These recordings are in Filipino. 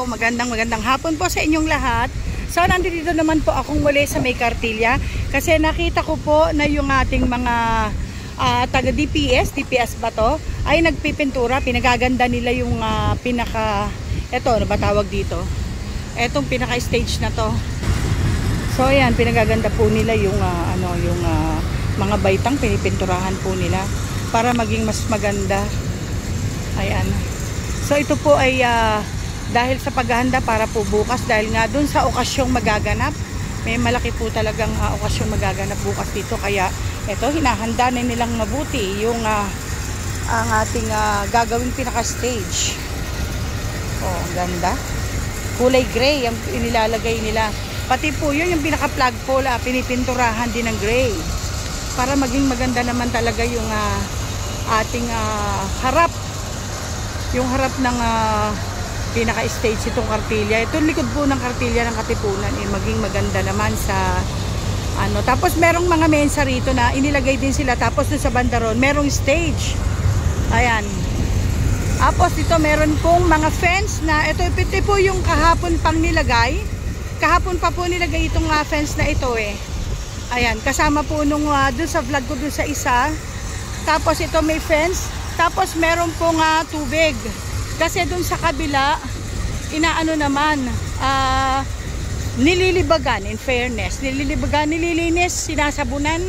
magandang hapon po sa inyong lahat. So nandito naman po akong muli sa May Cartilla kasi nakita ko po na yung ating mga taga DPS ba to, ay nagpipintura, pinagaganda nila yung ano ba tawag dito? Etong pinaka stage na to. So ayan, pinagaganda po nila yung mga baitang pinipinturahan po nila para maging mas maganda. Ayan. So ito po ay dahil sa paghahanda para po bukas, dahil nga dun sa okasyong magaganap, may malaki po talagang okasyong magaganap bukas dito, kaya ito hinahanda na nilang mabuti yung ang ating gagawing pinaka stage. Oh, ganda. Kulay gray ang inilalagay nila. Pati po yun yung pinaka flagpole, pinipinturahan din ng gray para maging maganda naman talaga yung ating harap. Yung harap ng pinaka-stage itong Cartilla. Itong likod po ng Cartilla ng Katipunan maging maganda naman sa Tapos merong mga mensa rito na inilagay din sila. Tapos doon sa bandaron merong stage. Ayan. Tapos dito meron pong mga fence na ito po yung kahapon pang nilagay. Kahapon pa po nilagay itong fence na ito Ayan, kasama po nung doon sa vlog ko doon sa isa. Tapos ito may fence. Tapos meron pong tubig. Kasi dun sa kabila, nililibagan, in fairness. Nililinis, sinasabunan.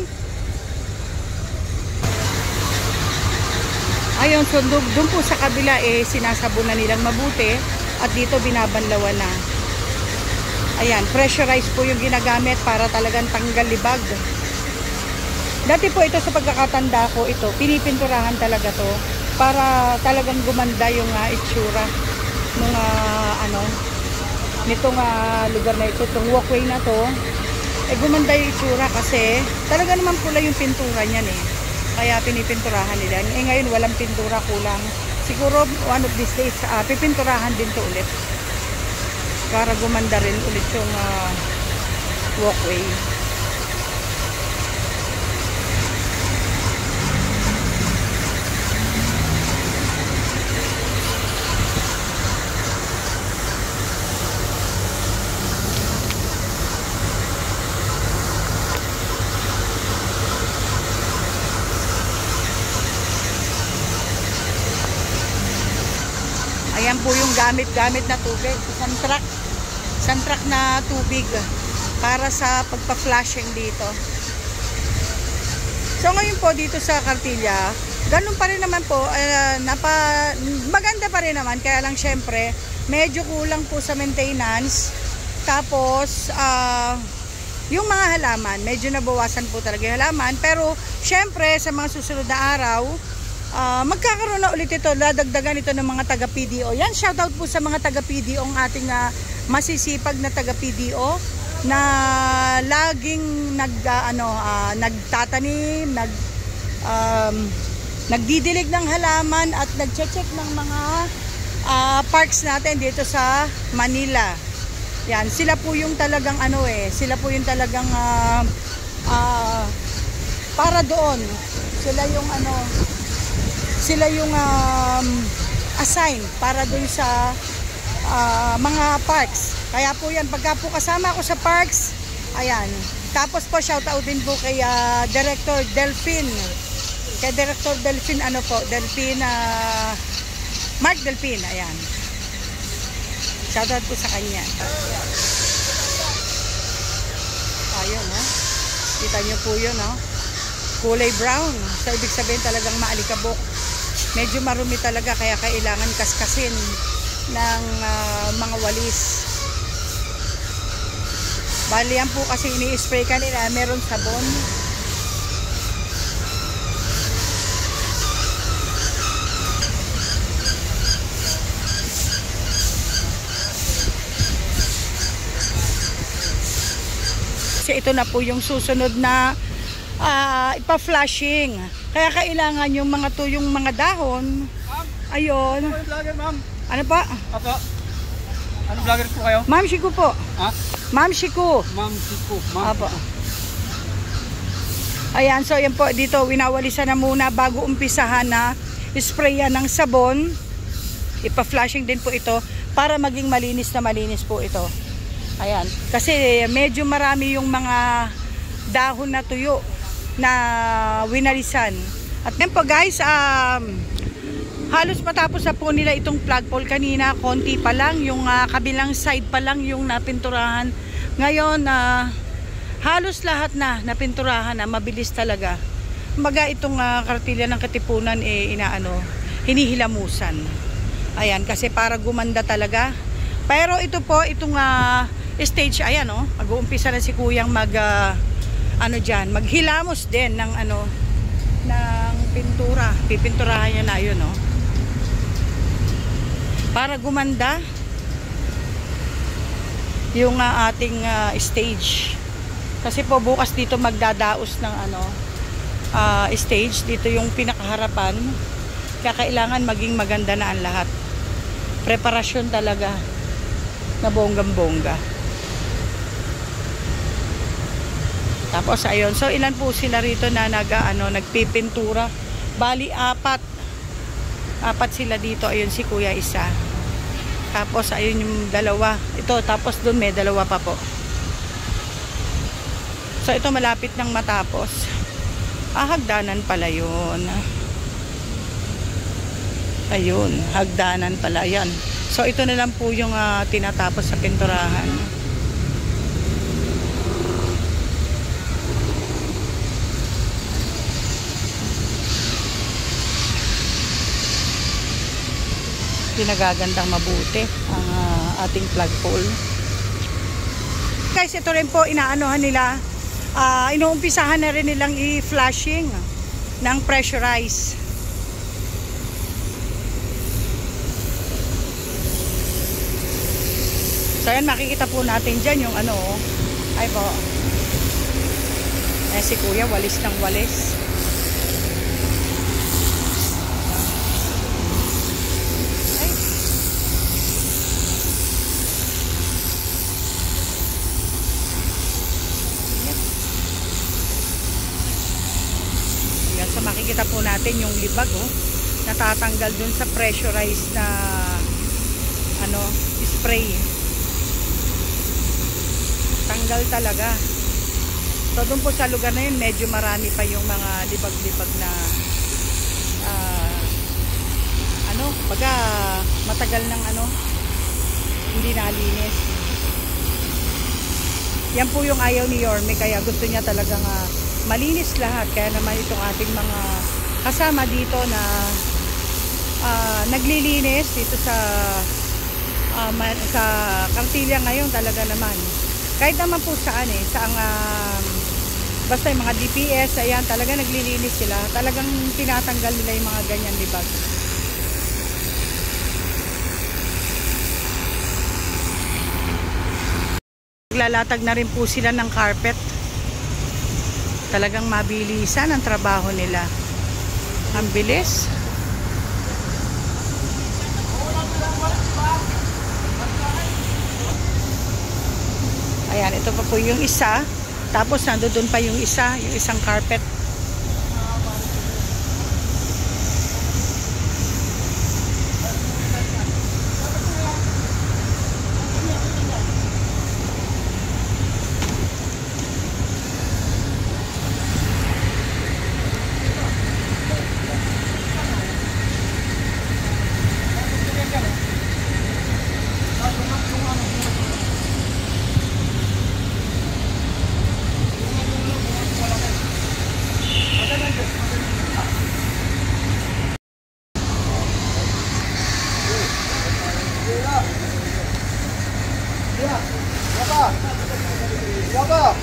Ayun, so dun po sa kabila, sinasabunan nilang mabuti. At dito binabanlawan na. Ayan, pressurized po yung ginagamit para talagang tanggal libag. Dati po ito sa pagkakatanda ko, pinipinturahan talaga to para talagang gumanda yung itsura nung nitong lugar na ito, itong walkway na to. Gumanda yung itsura kasi talaga naman pula yung pintura niyan kaya pinipinturahan nila. Ngayon walang pintura, kulang. Siguro one of these days pipinturahan din to ulit para gumanda rin ulit yung walkway. Ayan po yung gamit na tubig. Isang truck na tubig para sa pagpa-flashing dito. So ngayon po dito sa Cartilla, ganun pa rin naman po, maganda pa rin naman. Kaya lang syempre, medyo kulang po sa maintenance. Tapos, yung mga halaman, medyo nabawasan po talaga yung halaman. Pero syempre, sa mga susunod na araw, magkakaroon na ulit ito, dadagdagan ito ng mga taga-PDO. Yan, shoutout po sa mga taga-PDO, ang ating masisipag na taga-PDO na laging nagtatanim, nagdidilig ng halaman at nagche-check ng mga parks natin dito sa Manila. Yan, sila po yung talagang sila po yung talagang para doon. Sila yung assign para dun sa mga parks. Kaya po yan, pagka po kasama ako sa parks, ayan. Tapos po shoutout din po kay Director Delphine. Kay Director Delphine, Mark Delphine, ayan. Shoutout po sa kanya. Ayun, kita nyo po yun, kulay brown. So ibig sabihin talagang maalikabok. Medyo marumi talaga, kaya kailangan kaskasin ng mga walis. Bali yan po kasi ini-spray kanila, meron sabon. Kasi ito na po yung susunod na ipa-flashing. Kaya kailangan yung mga dahon. Ayun. Ano vlogger, ma'am? Ano pa? Apo. Ano vlogger po kayo? Ma'am Shiku po. Ha? Ma'am Shiku. Ma'am Shiku. Apo. Ayan, so yan po dito, winawalisan na muna bago umpisahan na sprayan ng sabon. Ipa-flashing din po ito para maging malinis na malinis po ito. Ayan, kasi medyo marami yung mga dahon na tuyo na winalisan. At yan po guys, halos matapos na po nila itong flagpole kanina, konti pa lang, yung kabilang side pa lang yung napinturahan. Ngayon, halos lahat na napinturahan na, mabilis talaga. Kumbaga itong kartilya ng Katipunan hinihilamusan. Ayan, kasi para gumanda talaga. Pero ito po, itong stage, ayan mag-uumpisa na si Kuyang maghilamos din ng ng pintura. Pipinturahan niya na yun, para gumanda yung ating stage. Kasi po bukas dito magdadaos ng stage. Dito yung pinakaharapan. Kaya kailangan maging maganda na ang lahat. Preparasyon talaga na bonggang-bongga. Tapos ayun, so ilan po sila rito na nagpipintura. Bali apat sila dito. Ayun si Kuya isa. Tapos ayun yung dalawa. Ito, tapos doon may dalawa pa po. So ito malapit nang matapos. Hagdanan pala yun. Ayun, hagdanan pala yan. So ito na lang po yung tinatapos sa pinturahan. Pinagagandang mabuti ang ating flagpole. Guys, ito rin po inaanohan nila, inuumpisahan na rin nilang i-flashing ng pressurize. So yan, makikita po natin dyan yung ay po, si Kuya walis ng walis. So makikita po natin yung libag natatanggal dun sa pressurized na spray. Tanggal talaga. So dun po sa lugar na yun medyo marami pa yung mga libag-libag na baga matagal ng hindi nalinis. Yan po yung ayaw ni Yorme, kaya gusto niya talagang malinis lahat. Kaya naman itong ating mga kasama dito na naglilinis dito sa Kartilya ngayon talaga naman. Kahit naman po saan basta yung mga DPS, ayan, talaga naglilinis sila. Talagang tinatanggal nila yung mga ganyan libag. Naglalatag na rin po sila ng carpet. Talagang mabilisan ang trabaho nila. Ang bilis. Ayan, ito pa po yung isa. Tapos nandoon pa yung isa, yung isang carpet.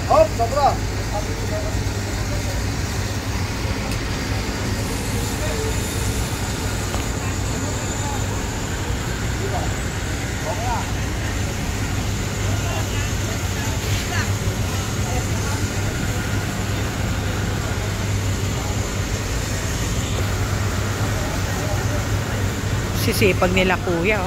Hop, sobra. Sisipag nila Kuya,